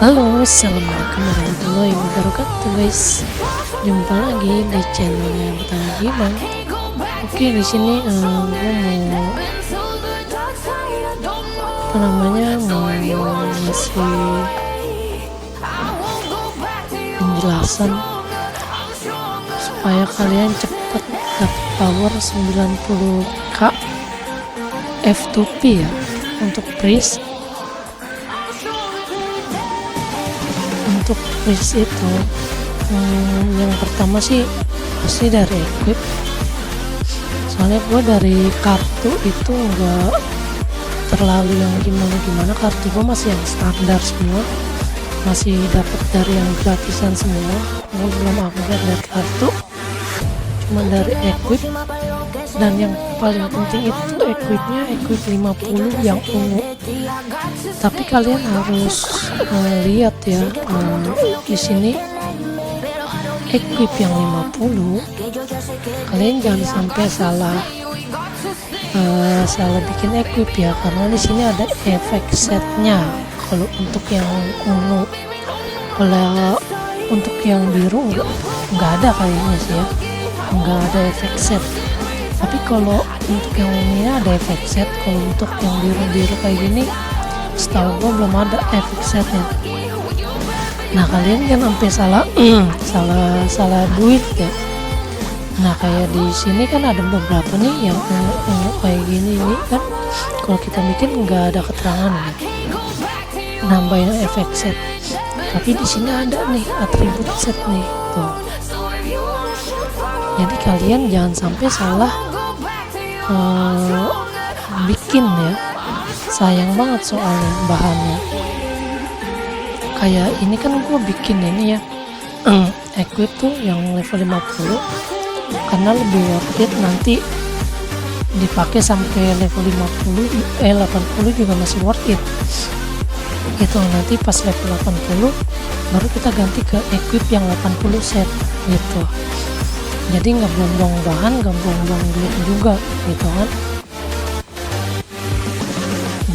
Halo, assalamualaikum warahmatullahi wabarakatuh guys. Jumpa lagi di channelnya Betang Gimang. Oke, di sini gue mau ngasih penjelasan supaya kalian cepat dapat power 90k F2P ya untuk freeze. Untuk freeze itu yang pertama sih pasti dari equip, soalnya gue dari kartu itu enggak terlalu yang gimana, kartu gue masih yang standar semua, masih dapat dari yang gratisan semua. Gue belum upgrade dari kartu, cuma dari equip. Dan yang paling penting itu equipnya, equip 50 yang ungu. Tapi kalian harus lihat ya, di sini equip yang 50 kalian jangan sampai salah bikin equip ya, karena di sini ada efek setnya. Kalau untuk yang ungu, kalau untuk yang biru nggak ada kayaknya sih ya, nggak ada efek set. Tapi kalau untuk yang ini ada efek set. Kalau untuk yang biru-biru kayak gini, setahu gue belum ada efek setnya. Nah, kalian kan sampai salah duit ya. Nah, kayak di sini kan ada beberapa nih yang kayak gini ini kan, kalau kita bikin nggak ada keterangan ya, nambahin efek set. Tapi di sini ada nih atribut set nih tuh. Jadi kalian jangan sampai salah bikin ya, sayang banget soalnya bahannya. Kayak ini kan gue bikin ini ya, equip tuh yang level 50 karena lebih worth it, nanti dipakai sampai level 80 juga masih worth it gitu. Nanti pas level 80 baru kita ganti ke equip yang 80 set gitu. Jadi nggak buang-buang bahan, nggak buang-buang duit juga gitu kan.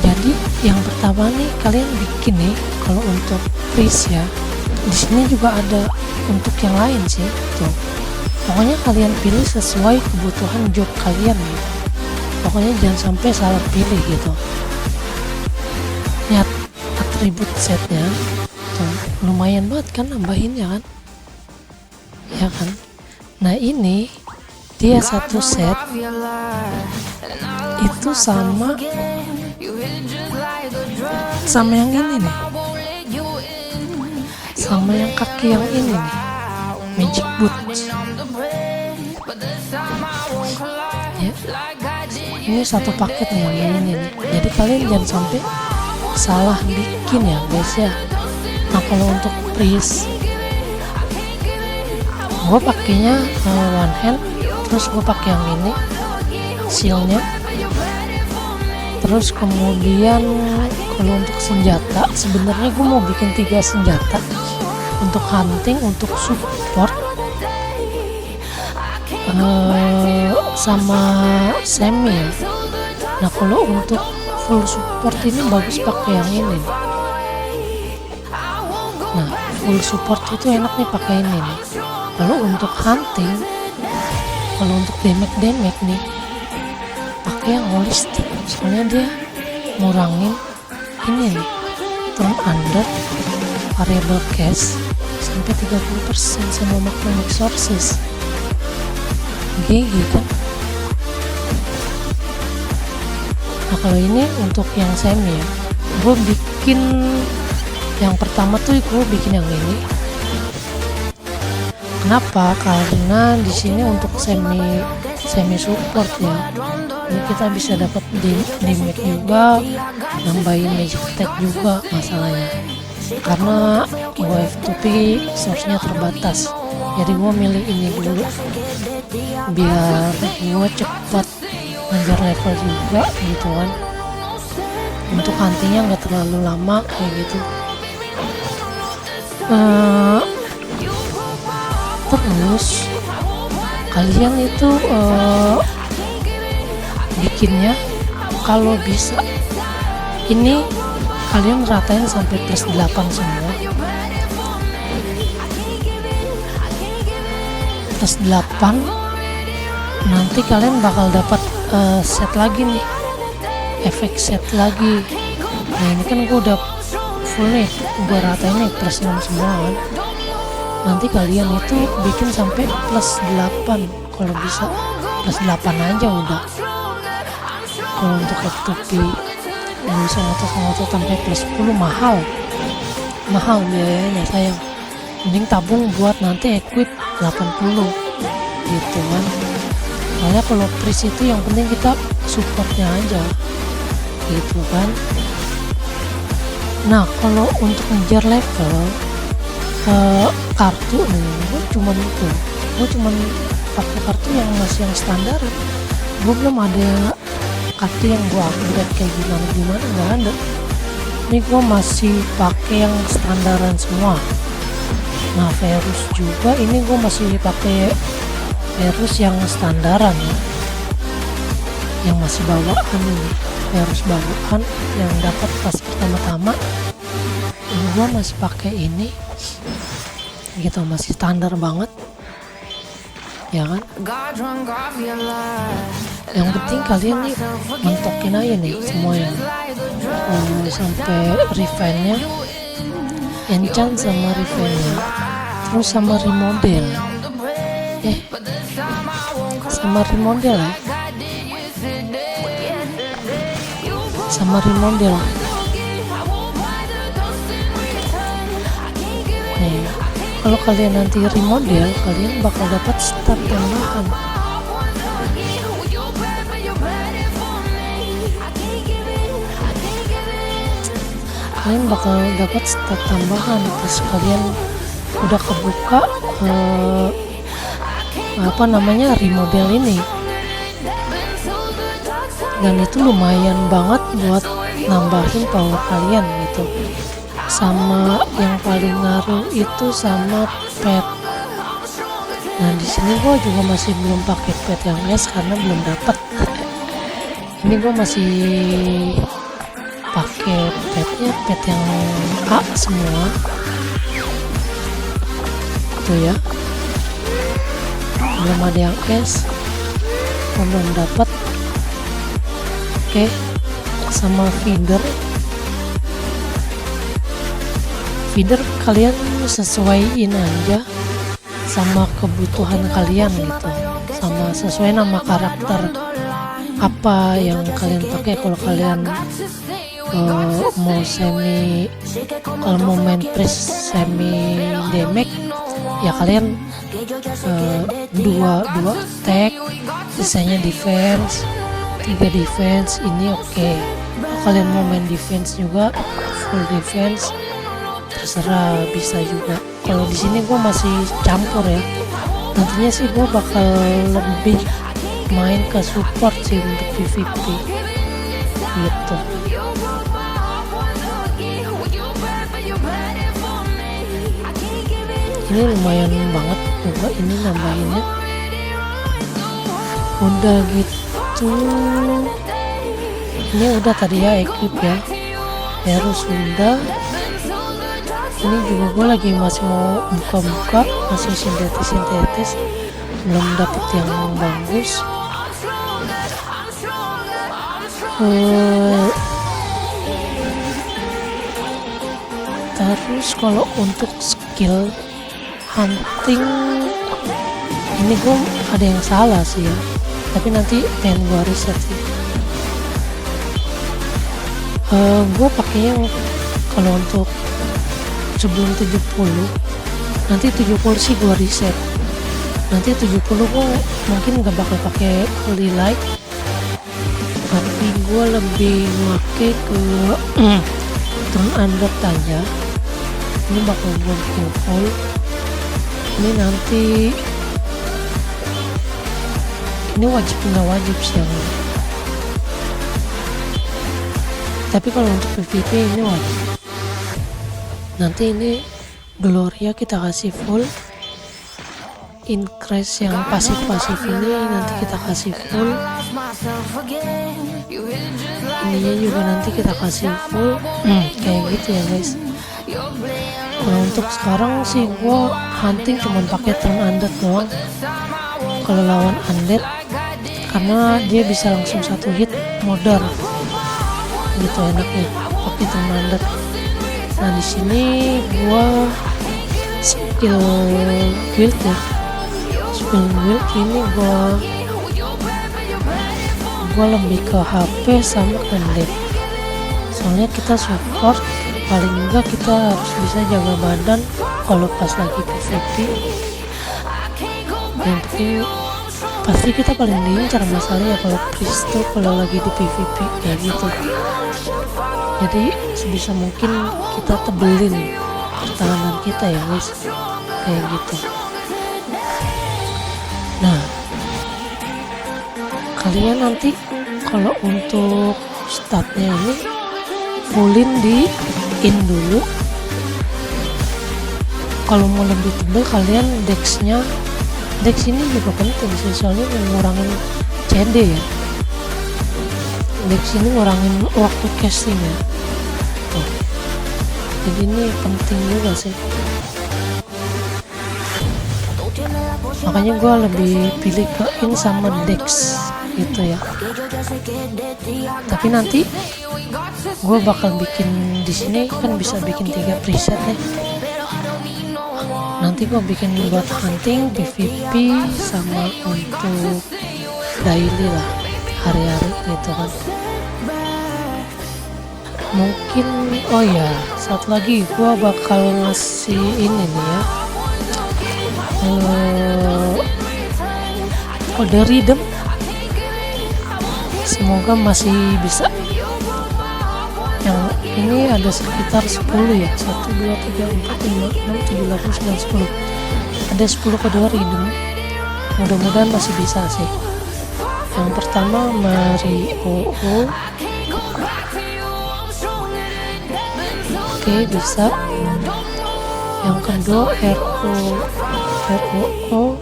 Jadi yang pertama nih kalian bikin nih, kalau untuk freeze ya, di sini juga ada untuk yang lain sih tuh. Pokoknya kalian pilih sesuai kebutuhan job kalian ya. Pokoknya jangan sampai salah pilih gitu. Lihat atribut setnya tuh, lumayan banget kan nambahinnya kan, ya kan. Nah, ini dia satu set itu sama yang ini nih, sama yang kaki yang ini nih, magic boots ya. Ini satu paket nih yang ini nih. Jadi kalian jangan sampai salah bikin ya guys ya. Nah, kalau untuk freeze gue pakainya one hand, terus gue pakai yang ini shieldnya. Terus kemudian kalau untuk senjata, sebenarnya gue mau bikin 3 senjata untuk hunting, untuk support sama semi ya. Nah, kalau untuk full support ini bagus pakai yang ini. Nah, full support itu enak nih pakai ini nih. Lalu untuk hunting, kalau untuk damage nih pakai yang holistic, soalnya dia ngurangin ini nih, turn under variable cash sampai 30% sama magnetic sources. GG kan. Nah, kalau ini untuk yang semi ya, gue bikin yang pertama tuh gue bikin yang ini. Kenapa? Karena di sini untuk semi support ya, ini kita bisa dapat damage juga, nambahin magic attack juga masalahnya. Karena gue F2P source-nya terbatas, jadi gue milih ini dulu biar gue cepat ngejar level juga gitu kan. Untuk huntingnya nggak terlalu lama kayak gitu. Terus kalian itu bikinnya kalau bisa ini kalian ratain sampai plus 8 semua. Plus 8 nanti kalian bakal dapat set lagi nih, efek set lagi. Nah ini kan gue udah full nih, gue ratain nih plus 6 semua kan. Nanti kalian itu bikin sampai plus 8, kalau bisa plus 8 aja udah. Kalau untuk FTP nggak bisa ngotot sampai plus 10, mahal biayanya sayang. Mending tabung buat nanti equip 80 gitu kan. Soalnya kalau pris itu yang penting kita supportnya aja gitu kan. Nah kalau untuk ngejar level kartu nih, gue cuman pakai kartu yang masih yang standar. Gue belum ada kartu yang gue upgrade kayak gimana nggak ada. Ini gue masih pakai yang standaran semua. Nah Verus juga ini gue masih pakai Verus yang standaran ya, yang masih bawaan ini. Verus bawaan yang dapat pas pertama-tama ini gue masih pakai ini gitu, masih standar banget ya kan. Yang penting kalian nih mentokin aja nih semuanya sampai refine-nya, enchant sama refine-nya, terus sama remodel ya, sama remodel nih. Kalau kalian nanti remodel, kalian bakal dapat stat tambahan. Kalian bakal dapat stat tambahan pas kalian udah kebuka remodel ini. Dan itu lumayan banget buat nambahin power kalian gitu. Sama yang paling ngaruh itu sama pet. Nah di sini gue juga masih belum pakai pet yang S karena belum dapat. Ini gue masih pakai pet yang A semua tuh ya, belum ada yang S, belum dapat. Oke, sama feeder kalian sesuaiin aja sama kebutuhan kalian gitu, sama sesuai nama karakter apa yang kalian pakai. Kalau kalian kalau mau main press semi damage ya kalian dua attack, sisanya defense, 3 defense ini oke. Kalau kalian mau main defense juga full defense terserah, bisa juga. Kalau di sini gue masih campur ya, nantinya sih gue bakal lebih main ke support sih untuk PvP gitu. Ini lumayan banget juga ini nambahinnya. Udah gitu, ini udah tadi ya equip ya, harus udah. Ini juga gue lagi masih mau buka-buka, masih sintetis, belum dapet yang bagus. Terus kalau untuk skill hunting ini gue ada yang salah sih ya, tapi nanti pengen gue riset sih. Gue pakainya kalau untuk sebelum 70, nanti 70 sih gue riset. Nanti 70 gue mungkin gak bakal pakai holy light, tapi gue lebih pakai ke turn under aja. Ini bakal gue bikin full. Ini nanti ini wajib nggak wajib sih yang ini. Tapi kalau untuk PvP ini wajib. Nanti ini Gloria kita kasih full, increase yang pasif-pasif ini nanti kita kasih full, ininya juga nanti kita kasih full, kayak gitu ya guys. Nah untuk sekarang sih gua hunting cuman pakai turn undead doang kalau lawan undead, karena dia bisa langsung satu hit modar gitu enaknya pakai turn undead. Nah di sini gua skill build ya, skill build ini gua lebih ke HP sama undead, soalnya kita support paling enggak kita harus bisa jaga badan kalau pas lagi PvP. Yang penting pasti kita paling diincar masalahnya kalau priest tuh kalau lagi di PvP kayak gitu, jadi sebisa mungkin kita tebelin pertahanan kita ya guys, kayak gitu. Nah kalian nanti kalau untuk statnya ini fullin di in dulu. Kalau mau lebih tebal kalian dex ini juga penting sih, soalnya ngurangin CD ya, dex ini ngurangin waktu casting ya. Jadi ini penting juga sih, makanya gue lebih pilih ke in sama dex gitu ya. Tapi nanti gue bakal bikin di sini kan bisa bikin 3 preset nih. Nanti gue bikin buat hunting, PvP, sama untuk daily lah, hari-hari gitu kan. Mungkin oh ya satu lagi gue bakal ngasih ini nih ya, kode redeem, semoga masih bisa. Yang ini ada sekitar 10 ya, 1, 2, 3, 4, 5, 6, 7, 8, 9, 10, ada 10 kode redeem, mudah-mudahan masih bisa sih. Yang pertama Mario, oke bisa. Yang kedua ROO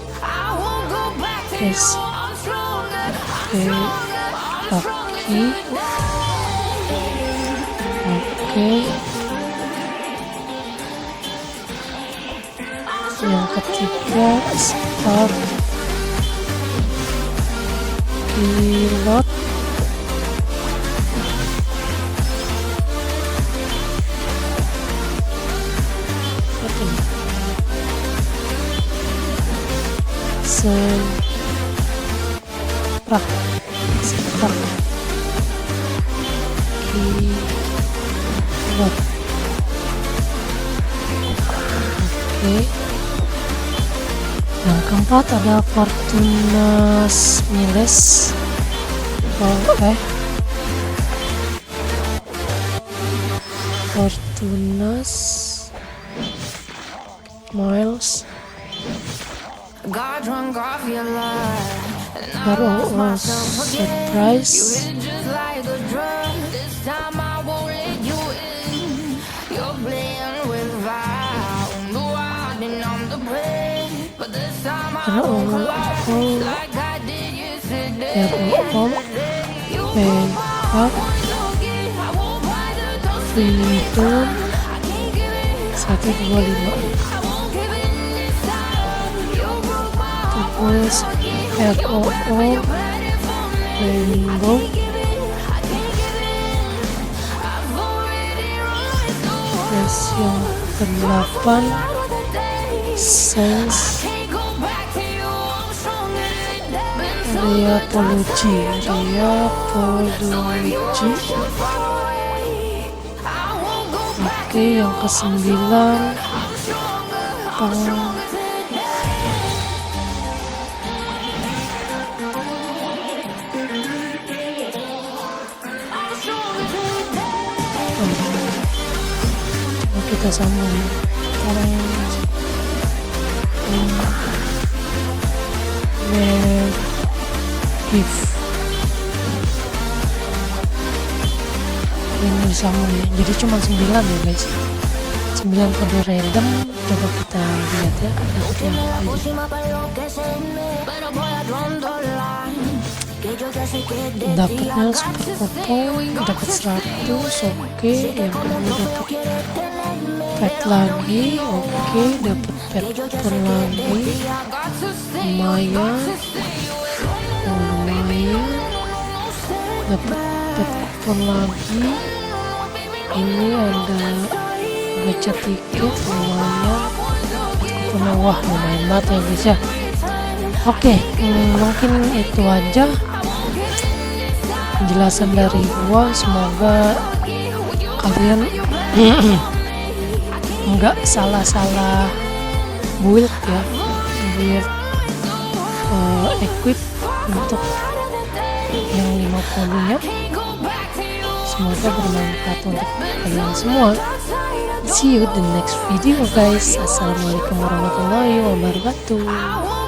kaki, oke. Yang ketiga Spark Pilot, Sprak Pilot, oke. Yang keempat ada Fortunas Miles, Fortunas Miles ROO Surprise, ROO Payback, Freedom 125, terus ROO Rainbow, terus yang ke-8 Sense, Reapology, oke. Yang ke-9 kita sambung gift ini disambung ya, jadi cuma 9 ya guys. 9 kode random. Coba kita lihat ya dapat yang apa aja. Dapatnya super popong, dapat 100. Oke, yang kedua dapat pet lagi. Oke, dapat pet pun lagi, lumayan. Dapat pet kupon lagi. Ini ada gacha tiket, lumayan. Kupon wah lumayan banget ya guys ya. Oke, mungkin itu aja penjelasan dari gua. Semoga kalian nggak salah-salah build ya, build equip untuk yang 50 nya. Semoga bermanfaat untuk kalian semua. See you the next video guys. Assalamualaikum warahmatullahi wabarakatuh.